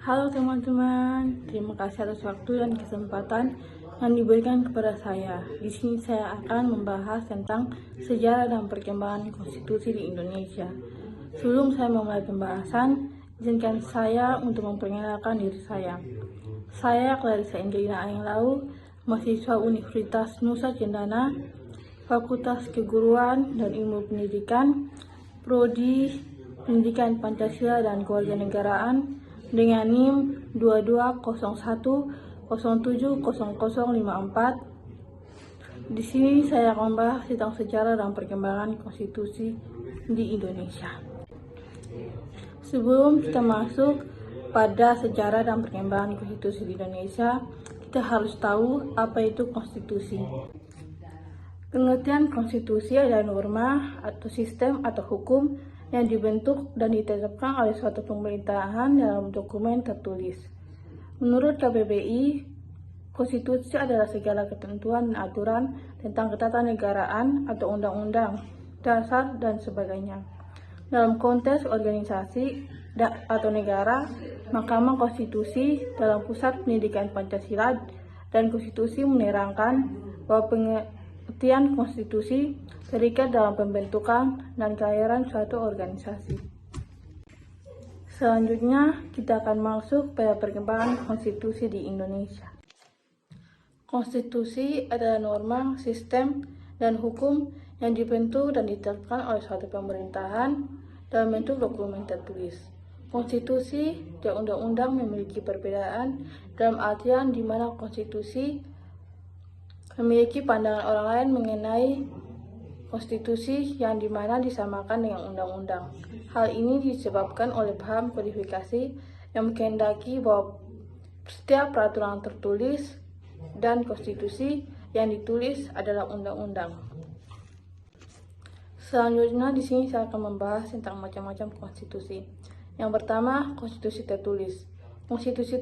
Halo teman-teman, terima kasih atas waktu dan kesempatan yang diberikan kepada saya. Di sini saya akan membahas tentang sejarah dan perkembangan konstitusi di Indonesia. Sebelum saya memulai pembahasan, izinkan saya untuk memperkenalkan diri saya. Saya Clarissa Angelina Ainglau, mahasiswa Universitas Nusa Cendana, Fakultas Keguruan dan Ilmu Pendidikan, Prodi Pendidikan Pancasila dan Kewarganegaraan, dengan NIM 2201070054. Di sini saya akan membahas tentang sejarah dan perkembangan konstitusi di Indonesia. Sebelum kita masuk pada sejarah dan perkembangan konstitusi di Indonesia, kita harus tahu apa itu konstitusi. Pengertian konstitusi adalah norma atau sistem atau hukum yang dibentuk dan ditetapkan oleh suatu pemerintahan dalam dokumen tertulis. Menurut KBBI, konstitusi adalah segala ketentuan dan aturan tentang ketatanegaraan atau undang-undang, dasar, dan sebagainya. Dalam konteks organisasi atau negara, Mahkamah Konstitusi dalam Pusat Pendidikan Pancasila dan Konstitusi menerangkan bahwa pengertian konstitusi terikat dalam pembentukan dan kelahiran suatu organisasi. Selanjutnya, kita akan masuk pada perkembangan konstitusi di Indonesia. Konstitusi adalah norma, sistem, dan hukum yang dibentuk dan ditetapkan oleh suatu pemerintahan dalam bentuk dokumen tertulis. Konstitusi dan undang-undang memiliki perbedaan dalam artian di mana konstitusi memiliki pandangan orang lain mengenai konstitusi yang dimana disamakan dengan undang-undang. Hal ini disebabkan oleh paham kodifikasi yang menghendaki bahwa setiap peraturan tertulis dan konstitusi yang ditulis adalah undang-undang. Selanjutnya di sini saya akan membahas tentang macam-macam konstitusi. Yang pertama, konstitusi tertulis. Konstitusi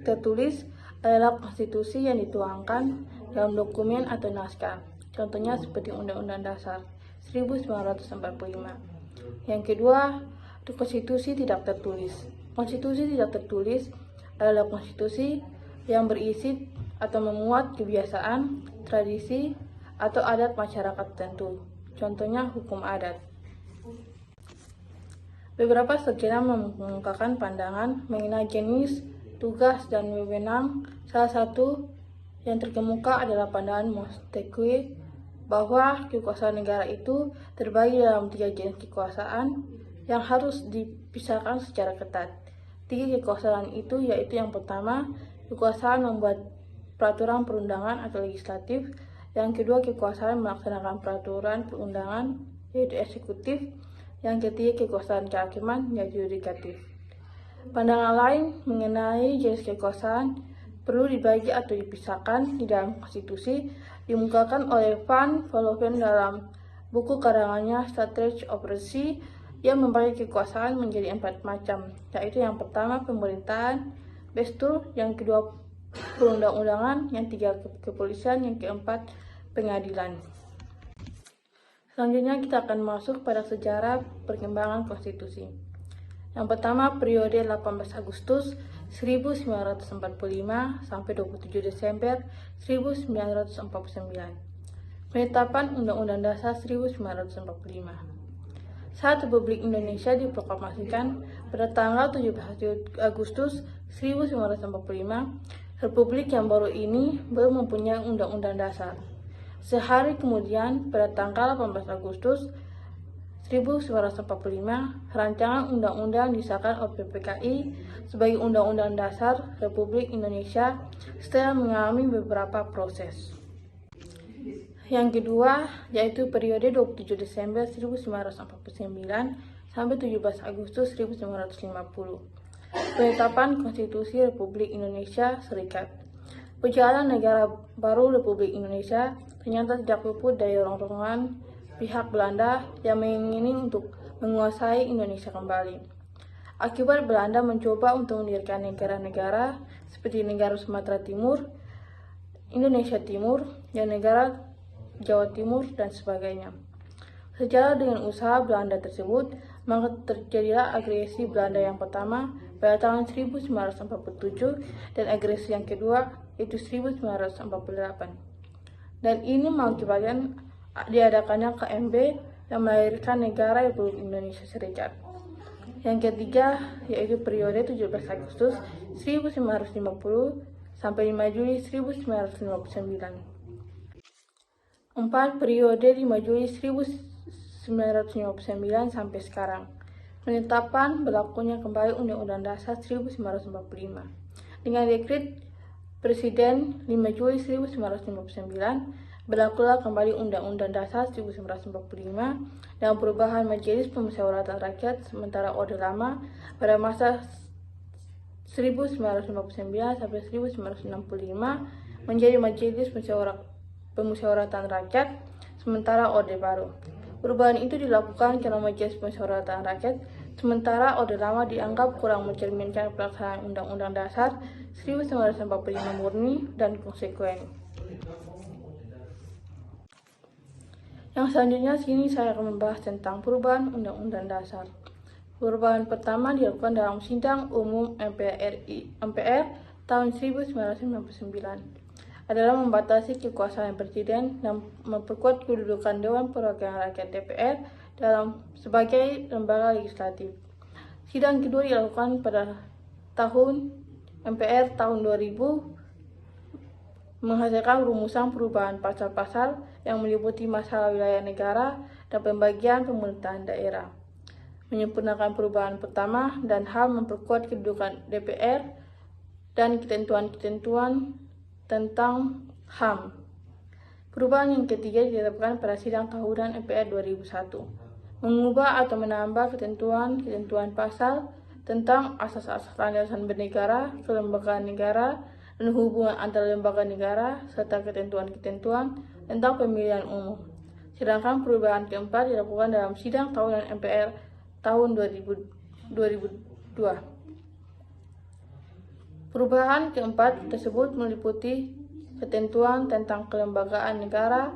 tertulis adalah konstitusi yang dituangkan dalam dokumen atau naskah. Contohnya seperti Undang-Undang Dasar 1945. Yang kedua, konstitusi tidak tertulis. Konstitusi tidak tertulis adalah konstitusi yang berisi atau memuat kebiasaan, tradisi, atau adat masyarakat tertentu. Contohnya hukum adat. Beberapa sarjana mengemukakan pandangan mengenai jenis, tugas, dan wewenang. Salah satu yang terkemuka adalah pandangan Montesquieu bahwa kekuasaan negara itu terbagi dalam 3 jenis kekuasaan yang harus dipisahkan secara ketat. 3 kekuasaan itu yaitu yang pertama, kekuasaan membuat peraturan perundangan atau legislatif. Yang kedua, kekuasaan melaksanakan peraturan perundangan yaitu eksekutif. Yang ketiga, kekuasaan kehakiman yaitu yudikatif. Pandangan lain mengenai jenis kekuasaan perlu dibagi atau dipisahkan di dalam konstitusi dimukakan oleh Van Vollenhoven dalam buku karangannya Strategy of Regency yang membagi kekuasaan menjadi 4 macam, yaitu yang pertama pemerintahan, bestur, yang kedua perundang-undangan, yang ketiga kepolisian, yang keempat pengadilan. Selanjutnya kita akan masuk pada sejarah perkembangan konstitusi. Yang pertama, periode 18 Agustus 1945 sampai 27 Desember 1949. Penetapan Undang-Undang Dasar 1945. Saat Republik Indonesia diproklamasikan pada tanggal 17 Agustus 1945, Republik yang baru ini belum mempunyai Undang-Undang Dasar. Sehari kemudian, pada tanggal 18 Agustus 1945, rancangan undang-undang disahkan oleh PPKI sebagai Undang-Undang Dasar Republik Indonesia setelah mengalami beberapa proses. Yang kedua, yaitu periode 27 Desember 1949 sampai 17 Agustus 1950. Penetapan Konstitusi Republik Indonesia Serikat. Perjalanan negara baru Republik Indonesia ternyata tidak luput dari rongrongan pihak Belanda yang menginginkan untuk menguasai Indonesia kembali. Akibat Belanda mencoba untuk mendirikan negara-negara seperti negara Sumatera Timur, Indonesia Timur, dan negara Jawa Timur, dan sebagainya. Sejalan dengan usaha Belanda tersebut, maka terjadilah agresi Belanda yang pertama pada tahun 1947 dan agresi yang kedua yaitu 1948. Dan ini mengakibatkan diadakannya KMB yang melahirkan negara Republik Indonesia Serikat. Yang ketiga yaitu periode 17 Agustus 1950 sampai 5 Juli 1959. 4. Periode 5 Juli 1959 sampai sekarang. Penetapan berlakunya kembali Undang-Undang Dasar 1945 dengan dekret Presiden 5 Juli 1959 berlakulah kembali Undang-Undang Dasar 1945 dan perubahan Majelis Pemusyawaratan Rakyat sementara Orde Lama pada masa 1959 sampai 1965 menjadi Majelis Pemusyawaratan Rakyat sementara Orde Baru. Perubahan itu dilakukan karena Majelis Pemusyawaratan Rakyat sementara Orde Lama dianggap kurang mencerminkan pelaksanaan Undang-Undang Dasar 1945 murni dan konsekuen. Yang selanjutnya sini saya akan membahas tentang perubahan Undang-Undang Dasar. Perubahan pertama dilakukan dalam Sidang Umum MPR tahun 1999 adalah membatasi kekuasaan Presiden dan memperkuat kedudukan Dewan Perwakilan Rakyat DPR sebagai lembaga legislatif. Sidang kedua dilakukan pada tahun MPR tahun 2000 menghasilkan rumusan perubahan pasal-pasal yang meliputi masalah wilayah negara dan pembagian pemerintahan daerah, menyempurnakan perubahan pertama dan hal memperkuat kedudukan DPR dan ketentuan-ketentuan tentang HAM. Perubahan yang ketiga ditetapkan pada sidang tahunan MPR 2001, mengubah atau menambah ketentuan pasal tentang asas-asas landasan bernegara, kelembagaan negara, dan hubungan antara lembaga negara, serta ketentuan-ketentuan tentang pemilihan umum. Sedangkan perubahan keempat dilakukan dalam sidang tahunan MPR tahun 2002. Perubahan keempat tersebut meliputi ketentuan tentang kelembagaan negara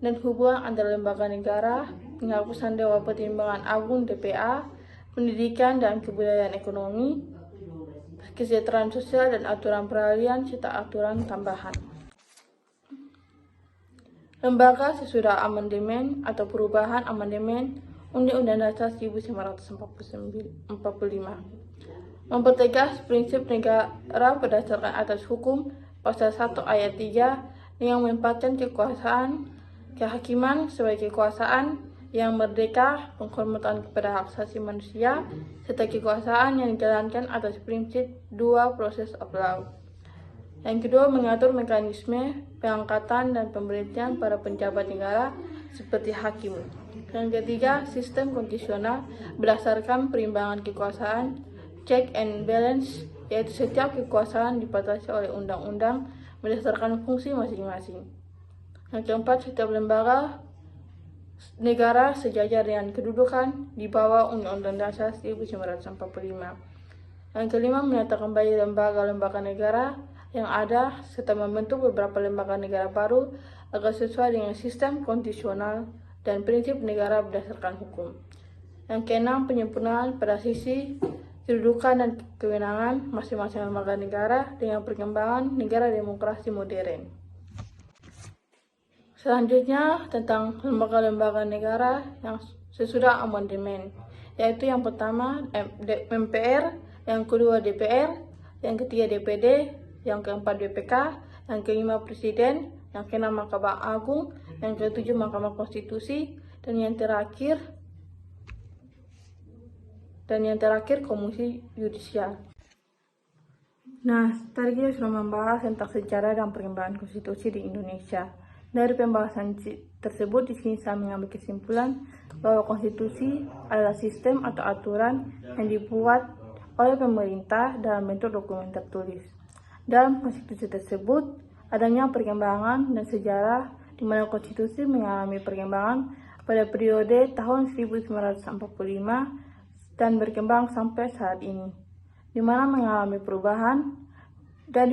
dan hubungan antara lembaga negara, penghapusan Dewan Pertimbangan Agung DPA, pendidikan dan kebudayaan ekonomi, kesejahteraan sosial dan aturan peralihan serta aturan tambahan. Lembaga sesudah amandemen atau perubahan amandemen Undang-Undang Dasar 1945 mempertegas prinsip negara berdasarkan atas hukum pasal 1 ayat 3 dengan menempatkan kekuasaan kehakiman sebagai kekuasaan yang merdeka, penghormatan kepada hak asasi manusia, serta kekuasaan yang dijalankan atas prinsip dua process of law. Yang kedua, mengatur mekanisme pengangkatan dan pemberhentian para penjabat negara seperti hakim. Yang ketiga, sistem konstitusional berdasarkan perimbangan kekuasaan, check and balance, yaitu setiap kekuasaan dibatasi oleh undang-undang berdasarkan fungsi masing-masing. Yang keempat, setiap lembaga negara sejajar dengan kedudukan di bawah Undang-Undang Dasar 1945. Yang kelima, menata kembali lembaga-lembaga negara yang ada serta membentuk beberapa lembaga negara baru agar sesuai dengan sistem konstitusional dan prinsip negara berdasarkan hukum. Yang keenam, penyempurnaan pada sisi kedudukan dan kewenangan masing-masing lembaga negara dengan perkembangan negara demokrasi modern. Selanjutnya tentang lembaga-lembaga negara yang sesudah amandemen, yaitu yang pertama MPR, yang kedua DPR, yang ketiga DPD, yang keempat BPK, yang kelima Presiden, yang keenam Mahkamah Agung, yang ketujuh Mahkamah Konstitusi, dan yang terakhir Komisi Yudisial. Nah, tadi kita sudah membahas tentang sejarah dan perkembangan konstitusi di Indonesia. Dari pembahasan tersebut, di sini saya mengambil kesimpulan bahwa konstitusi adalah sistem atau aturan yang dibuat oleh pemerintah dalam bentuk dokumen tertulis. Dalam konstitusi tersebut, adanya perkembangan dan sejarah di mana konstitusi mengalami perkembangan pada periode tahun 1945 dan berkembang sampai saat ini, di mana mengalami perubahan dan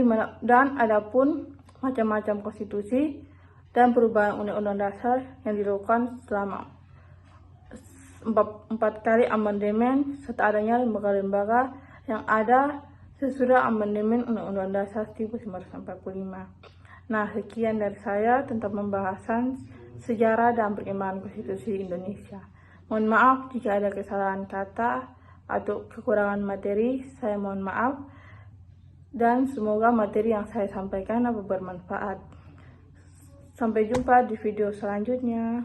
adapun macam-macam konstitusi dan perubahan undang-undang dasar yang dilakukan selama 4 kali amandemen serta adanya lembaga-lembaga yang ada sesudah amandemen Undang-Undang Dasar 1945. Nah, sekian dari saya tentang pembahasan sejarah dan perkembangan konstitusi Indonesia. Mohon maaf jika ada kesalahan kata atau kekurangan materi, saya mohon maaf. Dan semoga materi yang saya sampaikan dapat bermanfaat. Sampai jumpa di video selanjutnya.